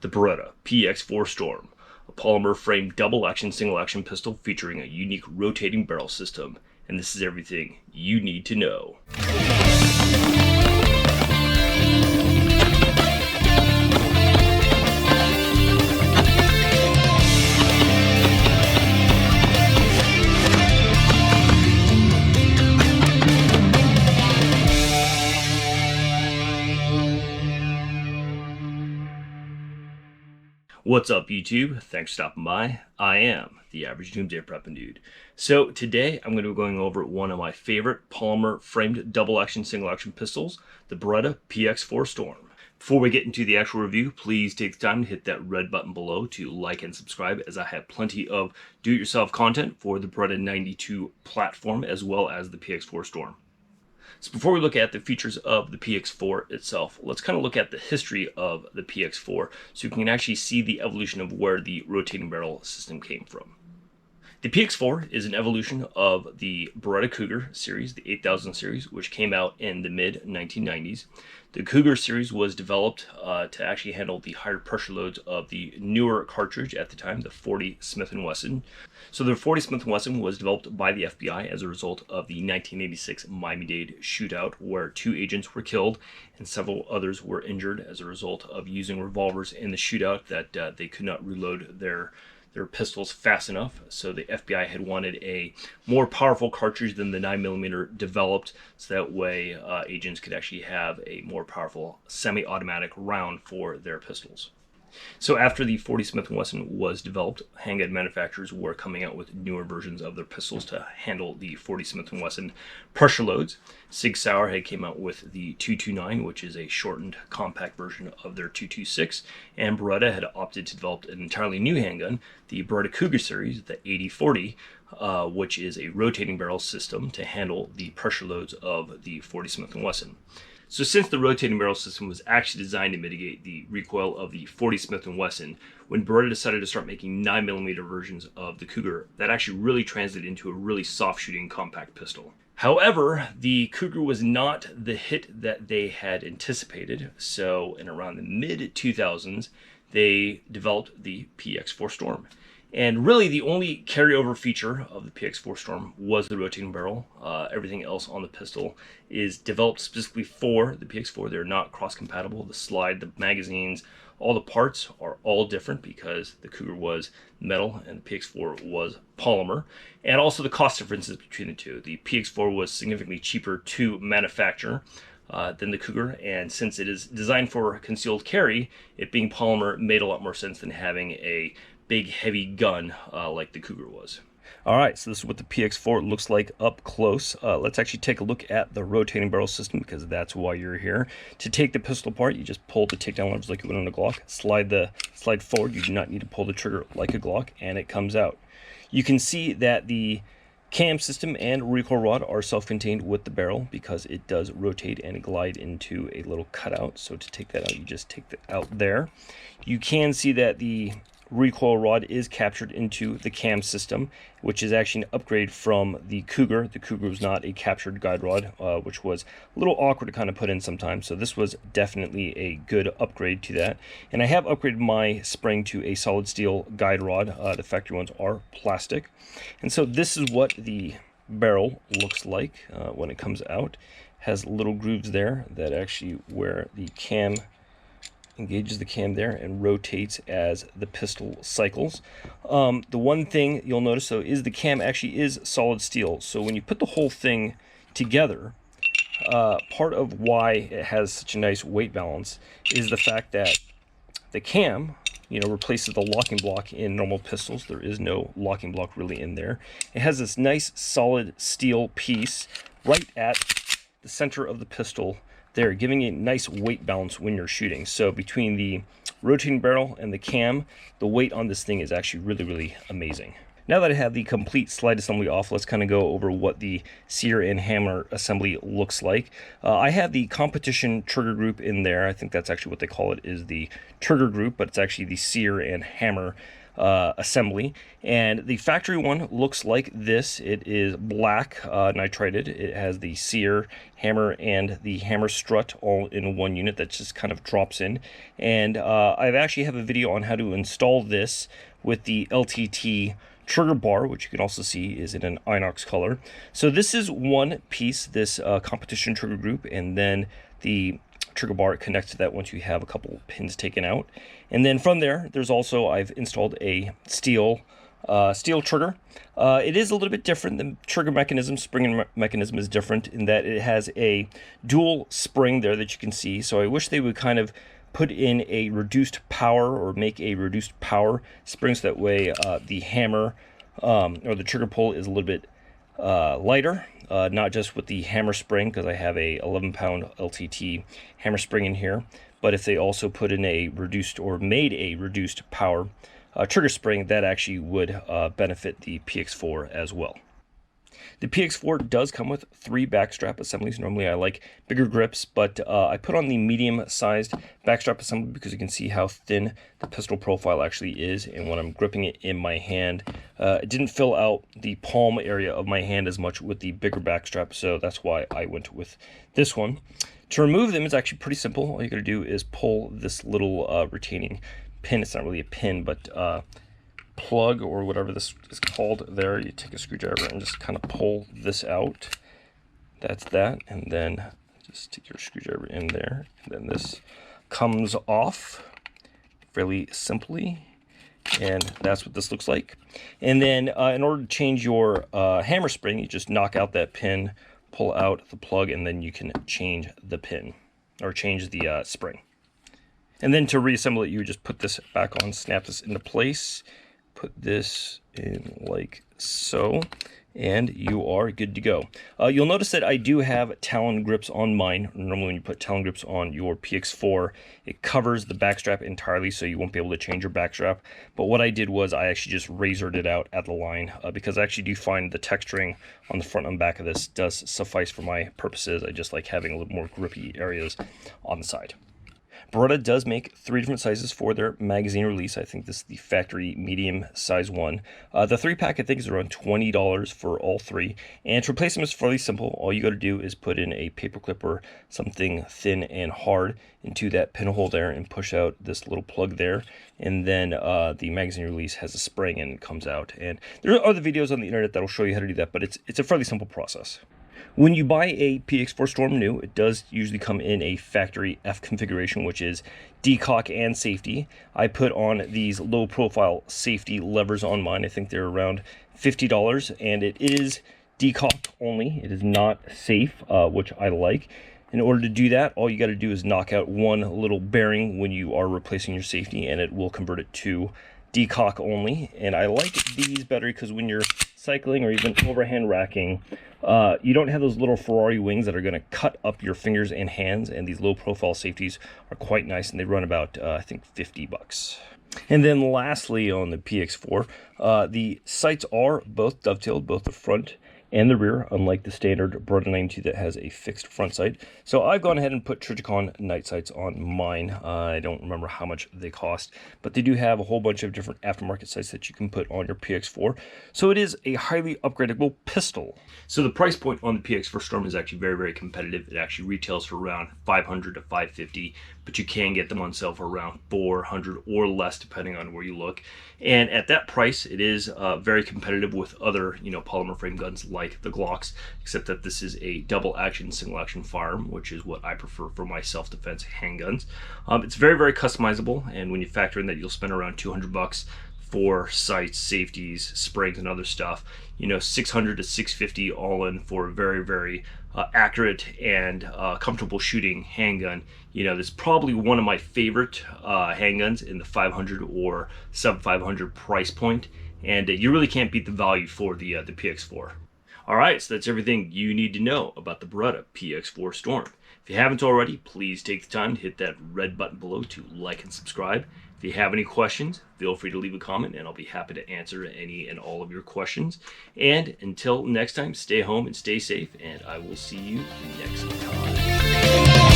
the Beretta PX4 Storm, a polymer-framed double-action single-action pistol featuring a unique rotating barrel system. And this is everything you need to know. What's up, YouTube? Thanks for stopping by. I am the Average Doomsday Prepping Dude. So today I'm going to be going over one of my favorite polymer framed double action single action pistols, the Beretta PX4 Storm. Before we get into the actual review, please take the time to hit that red button below to like and subscribe, as I have plenty of do-it-yourself content for the Beretta 92 platform as well as the PX4 Storm. So before we look at the features of the PX4 itself, let's kind of look at the history of the PX4 so you can actually see the evolution of where the rotating barrel system came from. The PX4 is an evolution of the Beretta Cougar series, the 8000 series, which came out in the mid-1990s. The Cougar series was developed to actually handle the higher pressure loads of the newer cartridge at the time, the 40 Smith & Wesson. So the 40 Smith & Wesson was developed by the FBI as a result of the 1986 Miami-Dade shootout, where 2 agents were killed and several others were injured as a result of using revolvers in the shootout that they could not reload their pistols fast enough. So the FBI had wanted a more powerful cartridge than the 9mm developed, so that way agents could actually have a more powerful semi-automatic round for their pistols. So after the 40 Smith & Wesson was developed, handgun manufacturers were coming out with newer versions of their pistols to handle the 40 Smith & Wesson pressure loads. Sig Sauer had came out with the 229, which is a shortened compact version of their 226, and Beretta had opted to develop an entirely new handgun, the Beretta Cougar series, the 8040, which is a rotating barrel system to handle the pressure loads of the 40 Smith & Wesson. So since the rotating barrel system was actually designed to mitigate the recoil of the 40 Smith & Wesson, when Beretta decided to start making 9mm versions of the Cougar, that actually really translated into a really soft shooting compact pistol. However, the Cougar was not the hit that they had anticipated, so in around the mid-2000s, they developed the PX4 Storm. And really the only carryover feature of the PX4 Storm was the rotating barrel. Everything else on the pistol is developed specifically for the PX4. They're not cross-compatible. The slide, the magazines, all the parts are all different because the Cougar was metal and the PX4 was polymer. And also the cost differences between the two. The PX4 was significantly cheaper to manufacture than the Cougar, and since it is designed for concealed carry, it being polymer made a lot more sense than having a big heavy gun like the Cougar was. Alright, so this is what the PX4 looks like up close. Let's actually take a look at the rotating barrel system, because that's why you're here. To take the pistol apart, you just pull the takedown levers like you would on a Glock. Slide forward. You do not need to pull the trigger like a Glock, and it comes out. You can see that the cam system and recoil rod are self-contained with the barrel because it does rotate and glide into a little cutout. So to take that out, you just take that out there. You can see that the recoil rod is captured into the cam system, which is actually an upgrade from the Cougar. The Cougar was not a captured guide rod, which was a little awkward to kind of put in sometimes. So this was definitely a good upgrade to that. And I have upgraded my spring to a solid steel guide rod. The factory ones are plastic. And so this is what the barrel looks like when it comes out. Has little grooves there that actually where the cam engages the cam there and rotates as the pistol cycles. The one thing you'll notice though is the cam actually is solid steel, so when you put the whole thing together, part of why it has such a nice weight balance is the fact that the cam, you know, replaces the locking block in normal pistols. There is no locking block really in there. It has this nice solid steel piece right at the center of the pistol there, giving a nice weight balance when you're shooting. So between the rotating barrel and the cam, the weight on this thing is actually really amazing. Now that I have the complete slide assembly off, let's kind of go over what the sear and hammer assembly looks like. I have the competition trigger group in there. I think that's actually what they call it, is the trigger group, but it's actually the sear and hammer assembly. And the factory one looks like this. It is black, nitrided. It has the sear hammer and the hammer strut all in one unit that just kind of drops in. And I actually have a video on how to install this with the LTT trigger bar, which you can also see is in an inox color. So this is one piece, this competition trigger group, and then the trigger bar connects to that once you have a couple pins taken out. And then from there, there's also, I've installed a steel trigger. It is a little bit different. The trigger mechanism, spring mechanism is different in that it has a dual spring there that you can see. So I wish they would kind of put in a reduced power or make a reduced power spring so that way the hammer or the trigger pull is a little bit lighter, not just with the hammer spring, because I have a 11-pound LTT hammer spring in here, but if they also put in a reduced or made a reduced power trigger spring, that actually would benefit the PX4 as well. The PX4 does come with 3 backstrap assemblies. Normally I like bigger grips, but I put on the medium-sized backstrap assembly because you can see how thin the pistol profile actually is. And when I'm gripping it in my hand, it didn't fill out the palm area of my hand as much with the bigger backstrap, so that's why I went with this one. To remove them is actually pretty simple. All you gotta do is pull this little retaining pin. It's not really a pin, but plug or whatever this is called there. You take a screwdriver and just kind of pull this out. That's that. And then just stick your screwdriver in there. And then this comes off fairly simply. And that's what this looks like. And then in order to change your hammer spring, you just knock out that pin, pull out the plug, and then you can change the pin or change the spring. And then to reassemble it, you just put this back on, snap this into place, put this in like so, and you are good to go. You'll notice that I do have Talon grips on mine. Normally when you put Talon grips on your PX4, it covers the backstrap entirely, so you won't be able to change your backstrap. But what I did was I actually just razored it out at the line because I actually do find the texturing on the front and back of this does suffice for my purposes. I just like having a little more grippy areas on the side. Beretta does make 3 different sizes for their magazine release. I think this is the factory medium size one. The 3-pack I think is around $20 for all 3. And to replace them is fairly simple. All you got to do is put in a paper clip or something thin and hard into that pinhole there and push out this little plug there. And then the magazine release has a spring and it comes out. And there are other videos on the internet that'll show you how to do that, but it's a fairly simple process. When you buy a PX4 Storm new, it does usually come in a factory F configuration, which is decock and safety. I put on these low profile safety levers on mine. I think they're around $50, and it is decock only. It is not safe, which I like. In order to do that, all you got to do is knock out one little bearing when you are replacing your safety, and it will convert it to decock only. And I like these better because when you're cycling or even overhand racking, you don't have those little Ferrari wings that are going to cut up your fingers and hands, and these low profile safeties are quite nice, and they run about I think $50. And then lastly on the PX4, the sights are both dovetailed, both the front and the rear, unlike the standard Beretta 92 that has a fixed front sight. So I've gone ahead and put Trijicon night sights on mine. I don't remember how much they cost, but they do have a whole bunch of different aftermarket sights that you can put on your PX4. So it is a highly upgradable pistol. So the price point on the PX4 Storm is actually very, very competitive. It actually retails for around $500 to $550, but you can get them on sale for around $400 or less depending on where you look. And at that price, it is very competitive with other, polymer frame guns like the Glocks, except that this is a double action, single action firearm, which is what I prefer for my self-defense handguns. It's very, very customizable, and when you factor in that you'll spend around $200 for sights, safeties, springs, and other stuff, $600 to $650 all in for a very, very accurate and comfortable shooting handgun. This is probably one of my favorite handguns in the $500 or sub-$500 price point, and you really can't beat the value for the PX4. All right, so that's everything you need to know about the Beretta PX4 Storm. If you haven't already, please take the time to hit that red button below to like and subscribe. If you have any questions, feel free to leave a comment, and I'll be happy to answer any and all of your questions. And until next time, stay home and stay safe, and I will see you next time.